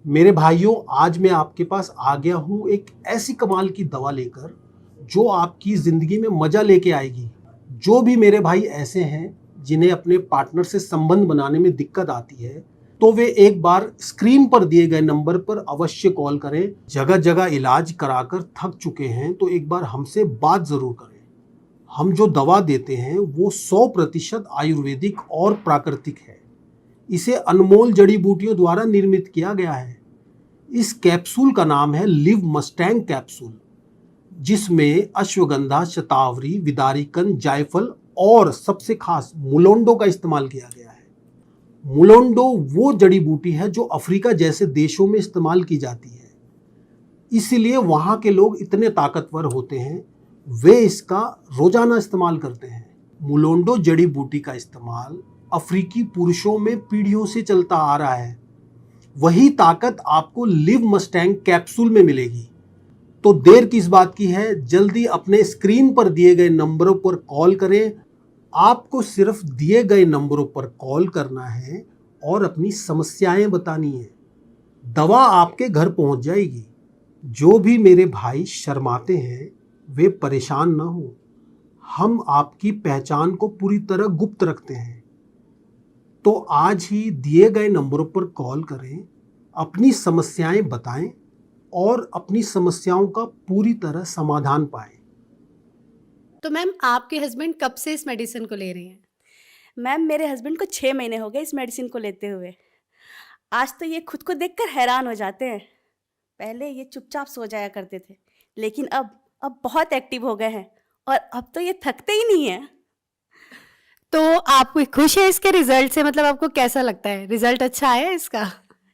मेरे भाइयों, आज मैं आपके पास आ गया हूँ एक ऐसी कमाल की दवा लेकर जो आपकी ज़िंदगी में मज़ा लेके आएगी। जो भी मेरे भाई ऐसे हैं जिन्हें अपने पार्टनर से संबंध बनाने में दिक्कत आती है, तो वे एक बार स्क्रीन पर दिए गए नंबर पर अवश्य कॉल करें। जगह जगह इलाज कराकर थक चुके हैं तो एक बार हमसे बात ज़रूर करें। हम जो दवा देते हैं वो 100% आयुर्वेदिक और प्राकृतिक है। इसे अनमोल जड़ी बूटियों द्वारा निर्मित किया गया है। इस कैप्सूल का नाम है लिव मस्टैंग कैप्सूल, जिसमें अश्वगंधा, शतावरी, विदारिकन, जायफल और सबसे खास मुलोंडो का इस्तेमाल किया गया है। मुलोंडो वो जड़ी बूटी है जो अफ्रीका जैसे देशों में इस्तेमाल की जाती है, इसीलिए वहाँ के लोग इतने ताकतवर होते हैं, वे इसका रोजाना इस्तेमाल करते हैं। मुलोंडो जड़ी बूटी का इस्तेमाल अफ्रीकी पुरुषों में पीढ़ियों से चलता आ रहा है। वही ताकत आपको लिव मस्टैंग कैप्सूल में मिलेगी। तो देर किस बात की है, जल्दी अपने स्क्रीन पर दिए गए नंबरों पर कॉल करें। आपको सिर्फ दिए गए नंबरों पर कॉल करना है और अपनी समस्याएं बतानी है। दवा आपके घर पहुंच जाएगी। जो भी मेरे भाई शर्माते हैं वे परेशान ना हो। हम आपकी पहचान को पूरी तरह गुप्त रखते हैं। तो आज ही दिए गए नंबरों पर कॉल करें, अपनी समस्याएं बताएं और अपनी समस्याओं का पूरी तरह समाधान पाएं। तो मैम, आपके हस्बैंड कब से इस मेडिसिन को ले रहे हैं? मैम, मेरे हस्बैंड को 6 महीने हो गए इस मेडिसिन को लेते हुए। आज तो ये खुद को देखकर हैरान हो जाते हैं। पहले ये चुपचाप सो जाया करते थे, लेकिन अब बहुत एक्टिव हो गए हैं और अब तो ये थकते ही नहीं है। तो आप खुश है इसके रिजल्ट से? मतलब आपको कैसा लगता है, रिजल्ट अच्छा आया है इसका?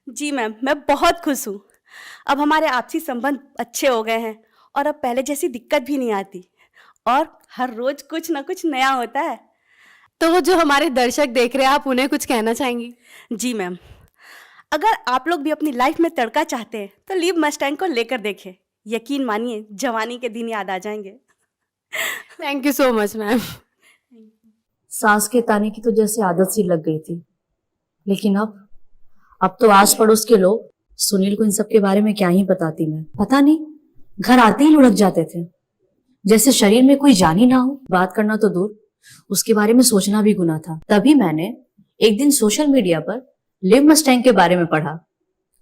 जी मैम, मैं बहुत खुश हूँ। अब हमारे आपसी संबंध अच्छे हो गए हैं और अब पहले जैसी दिक्कत भी नहीं आती और हर रोज कुछ ना कुछ नया होता है। तो वो जो हमारे दर्शक देख रहे हैं, आप उन्हें कुछ कहना चाहेंगी? जी मैम, अगर आप लोग भी अपनी लाइफ में तड़का चाहते हैं तो लिव मस्टैंग को लेकर देखें। यकीन मानिए, जवानी के दिन याद आ जाएंगे। Thank you so much ma'am. सांस के ताने की तो जैसे आदत सी लग गई थी, लेकिन अब तो आस पड़ोस के लोग सुनील को इन सब के बारे में क्या ही बताती मैं। पता नहीं, घर आते ही लुढ़क जाते थे, जैसे शरीर में कोई जान ही ना हो। बात करना तो दूर, उसके बारे में सोचना भी गुनाह था। तभी मैंने एक दिन सोशल मीडिया पर लिव मस्टैंग के बारे में पढ़ा।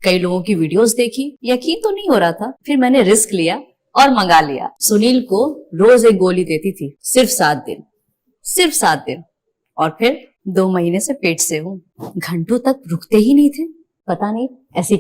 कई लोगों की वीडियोस देखी, यकीन तो नहीं हो रहा था। फिर मैंने रिस्क लिया और मंगा लिया। सुनील को रोज एक गोली देती थी, सिर्फ 7 दिन, और फिर 2 महीने से पेट से हूँ। घंटों तक रुकते ही नहीं थे। पता नहीं ऐसी